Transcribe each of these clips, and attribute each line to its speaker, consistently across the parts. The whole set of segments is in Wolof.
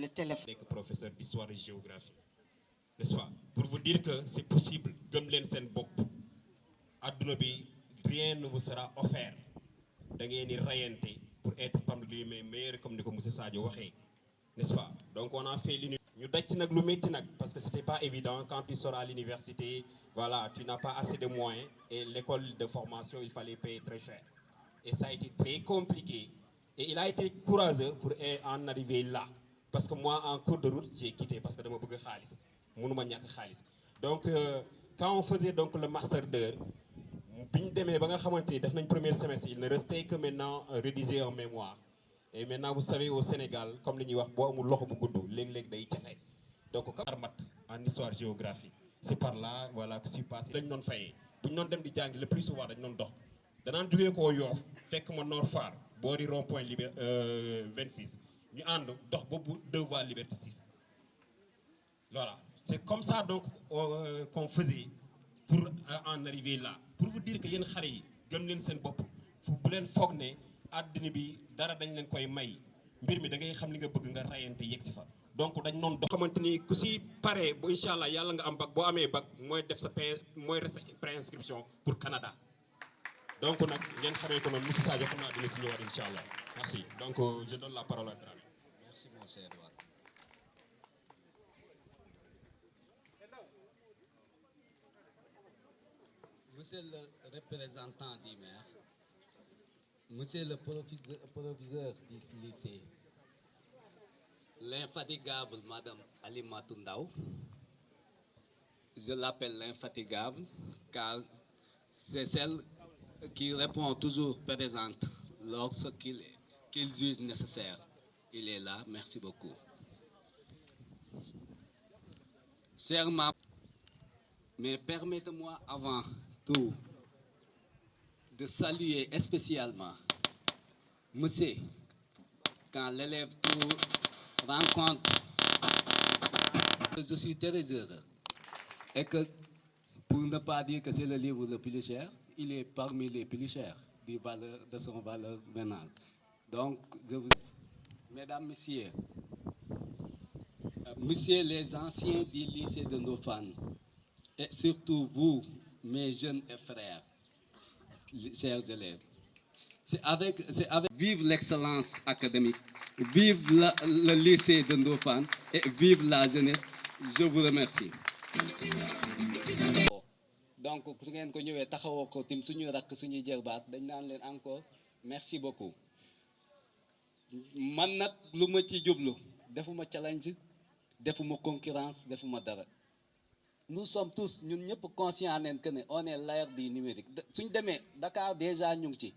Speaker 1: le téléphone.
Speaker 2: Nekk professeur d'histoire et géographie, n'est-ce pas, pour vous dire que c'est possible. Gëm leen seen bopp. Adduna bi rien ne vous sera offert. Da ngeen di rayante pour être parmi les meilleurs comme ni ko monsieur Sadio waxee, n'est-ce pas. Donc on a fait l'université. Ñu daj ci nag lu métti nag parce que c'était pas évident quand tu sors à l'université, voilà, tu n'as pas assez de moyens et l'école de formation il fallait payer très cher. Et ça a été très compliqué et il a été courageux pour en arriver là. Parce que moi en cours de route j'ai quitté parce que dama bëgg xaalis mënuma ñàkk xaalis. Donc quand on faisait donc le master 2 bi ñu demee ba nga xamante ni def nañ premier semestre, il ne restait que maintenant rédiger un mémoire. Et maintenant vous savez au Sénégal comme li ñuy wax boo amul loxo bu gudd léeg-léeg day jafe. Donc comme mat en histoire géographie c'est par là voilà que je suis passé. Dañ doon fayee bu ñu doon dem di jàng le plus souvent dañ doon dox danaan jógee koo Yoff fekk ma Nord Foire boori rond point 26 ñu ànd dox boobu 2 voies Liberté 6. Voilà, c'est comme ça donc qu'on faisait pour en arriver là. Pour vous dire que yéen xale yi gëm leen seen bopp fu bu leen foog ne àddina bi dara dañ leen koy may mbir mi da ngay xam li nga bëgg nga rayante yegg si fa. Donc dañ noon dox xamante ni ku si pare bu incha allah yàlla nga am bac boo amee bac mooy def sa préinscription pour Canada. Donc nag ngeen xamee ko noonu monsieur Sadio xam naa dina si ñëwaat incha allah. Merci. Donc je donne la parole à Dramé.
Speaker 3: Merci mon cher Edouard. Monsieur le représentant du maire, monsieur le proviseur du lycée, l'infatigable Madame Alimatou Ndaw, je l'appelle l'infatigable car c'est celle qui répond toujours présente lorsqu'il juge nécessaire. Il est là, merci beaucoup. Chers membres, mais permettez-moi avant tout de saluer spécialement monsieur, quand l'élève tout rencontre, je suis très heureux et que pour ne pas dire que c'est le livre le plus cher, il est parmi les plus chers de son valeur vénale. Donc, je vous... Mesdames, Messieurs, Messieurs les anciens du lycée de Ndofane, et surtout vous, mes jeunes et frères, chers élèves, c'est avec vive l'excellence académique, vive le lycée de Ndofane et vive la jeunesse. Je vous remercie. Donc, su ngeen ko ñëwee taxawoo ko tim suñuy rakk suñuy jërbaat dañ naan leen encore merci beaucoup. Man nag lu ma ci jublu defuma challenge defuma concurrence defuma dara. Nous sommes tous ñun ñëpp conscients nañ que ne on est l'ère du numérique suñ demee Dakar déjà ñu ngi ci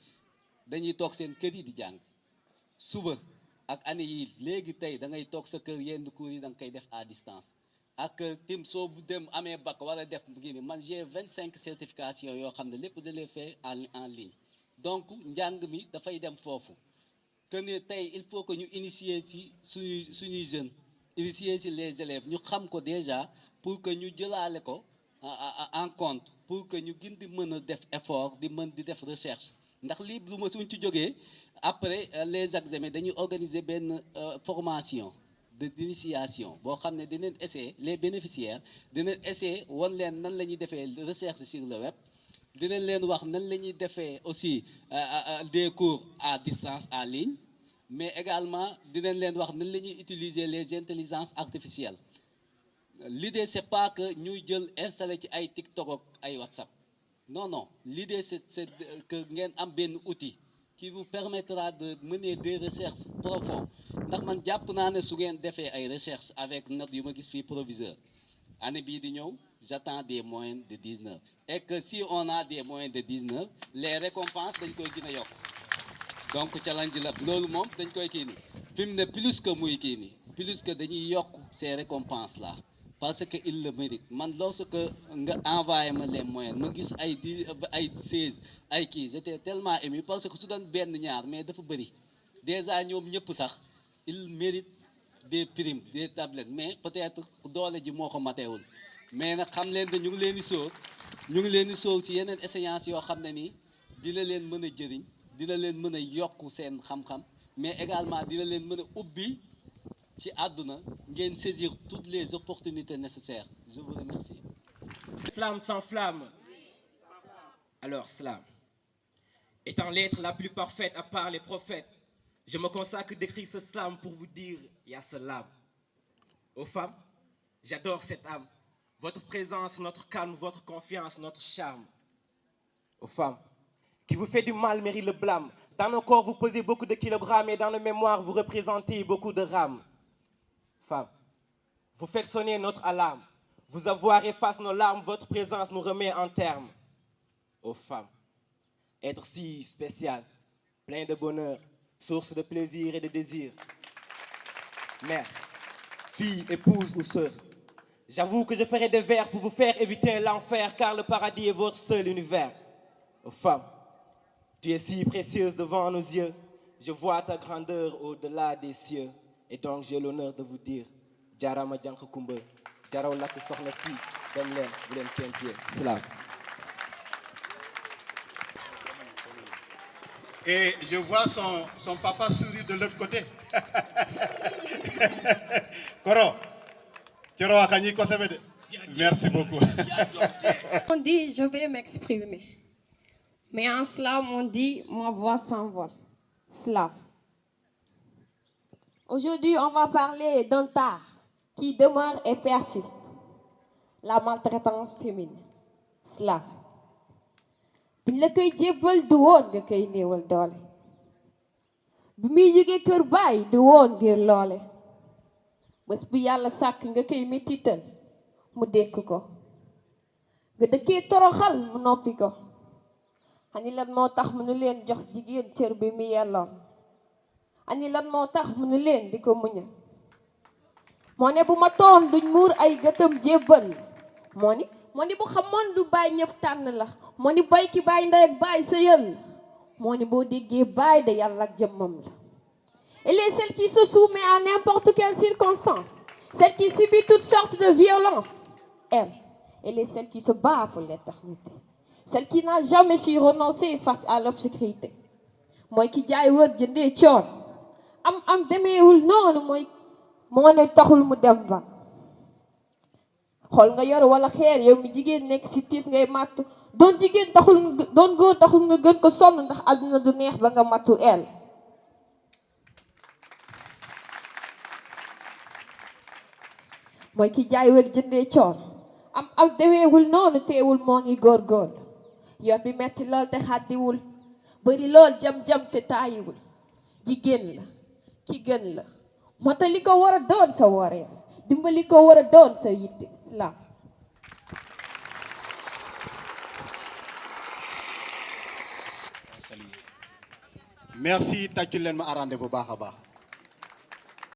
Speaker 3: dañuy toog seen kër yi di jàng suba ak année yi léegi tey da ngay toog sa kër yenn cours yi da nga koy def à distance. Ak tim soo bu dem amee bac wala def gi ni man j'ai 25 certifications yoo xam ne lépp je l'ai fait en ligne. Donc njàng mi dafay dem foofu que ne tey il faut que ñu initier ci suñuy jeunes initier ci les élèves ñu xam ko déjà pour que ñu jëlaale ko en compte pour que ñu gën di mën a def effort di mën di def recherche ndax lii lu ma suñ ci jógee après les examens dañuy organiser benn formation d'initiation boo xam ne dinañ essayer les bénéficiaires dinañ essayer wan leen nan la ñuy defee recherche sur le web dinañ leen wax nan la ñuy defee aussi des cours à distance en ligne mais également dinañ leen wax nan la ñuy utiliser les intelligences artificielles. L'idée c'est pas que ñuy jël installer ci ay TikTok ak ay WhatsApp non l'idée c'est que ngeen am benn outil qui vous permettra de mener des recherches profondes ndax man jàpp naa ne su ngeen defee ay recherches avec note yu ma gis fii proviseur année bii di ñëw j'attends des moyennes de 19 et que si on a des moyennes de 19 les récompenses dañ koy gën a yokk donc challenge la loolu moom dañ koy kii ni fi mu ne plus que muy kii ni plus que dañuy yokk ces récompenses là parce que il le mérite man lorsque nga envoyé ma les moyennes ma gis ay 16 ay kii j'étais tellement ému parce que su doon benn ñaar mais dafa bëri déjà ñoom ñëpp sax il mérite des primes des tablettes mais peut-être doole ji moo ko mateewul mais nag xam leen ne ñu ngi leen di sóor ci yeneen échéances yoo xam ne nii dina leen mën a jëriñ dina leen mën a yokk seen xam-xam mais également dina leen mën a ubbi ci àdduna ngeen saisir toutes les opportunités nécessaires. Je vous remercie.
Speaker 1: Islam sans flamme. Alors, Islam, étant l'être la plus parfaite à part les prophètes, je me consacre d'écrire ce slam pour vous dire Ya Salam. Aux femmes, j'adore cette âme. Votre présence, notre calme, votre confiance, notre charme. Aux femmes, qui vous fait du mal mérite le blâme. Dans nos corps, vous pesez beaucoup de kilogrammes et dans nos mémoires, vous représentez beaucoup de rames. Femmes, vous faites sonner notre alarme. Vous avoir efface nos larmes, votre présence nous remet en terme. Aux femmes, être si spécial, plein de bonheur, source de plaisir et de désir. Mère, fille, épouse ou sœur, j'avoue que je ferai des vers pour vous faire éviter l'enfer, car le paradis est votre seul univers. Aux femmes, tu es si précieuse devant nos yeux, je vois ta grandeur au-delà des cieux, et donc j'ai l'honneur de vous dire, Jarama Jank Kumba, Jaraw Lak Soxna Si, dem leen bu leen kenn téye. Salaam.
Speaker 4: Et je vois son papa sourire de l'autre côté. Koro, Koro Akani Kosebede. Merci beaucoup.
Speaker 5: On dit, je vais m'exprimer. Mais en slam, on dit, ma voix s'envole. Slam. Aujourd'hui, on va parler d'un tard qui demeure et persiste. La maltraitance féminine. Slam. Biñ la koy jébbal du woon nga koy néewal doole. bi muy jóge kër baay du woon ngir loole. bés bu yàlla sàkk nga koy mettital mu dékk ko. nga dëkkee toroxal mu noppi ko. ani lan moo tax mu nu leen jox jigéen cër bi mu yelloon. ani lan moo tax mu nu leen di ko muñal. moo ne bu ma toon duñ muur ay gëtam jébbal. moo ni bu xamoon du baay ñëpp tànn la. moo ni bay ki baay ndey ak baay sëyal. moo ni boo déggee baay de yàlla ak jëmmam la. Elle est celle qui se soumet à n'importe quelle circonstance. Celle qui subit toutes sortes de violences. Elle est celle qui se bat pour l'éternité. Celle qui n'a jamais su renoncer face à l'obscurité. mooy ki jaay wër jëndee coon. am demeewul noonu moo ne taxul mu dem ba. xool nga yor wala xeer yow mi jigéen nekk ci tiis ngay màttu. doon jigéen doon góor taxul nga gën ko sonn ndax àdduna du neex ba nga màttu el. mooy ki jaay wër jëndee coon. am demeewul noonu teewul moo ngi góor. yoon bi metti lool te xàddiwul. bari lool jam-jam te taayiwul. jigéen la ki gën la. moo tax li ko war a doon sa waree. dimbali ko war a doon sa yitte. Islam.
Speaker 4: Merci, tàccul leen ma arrandé bu baax a baax.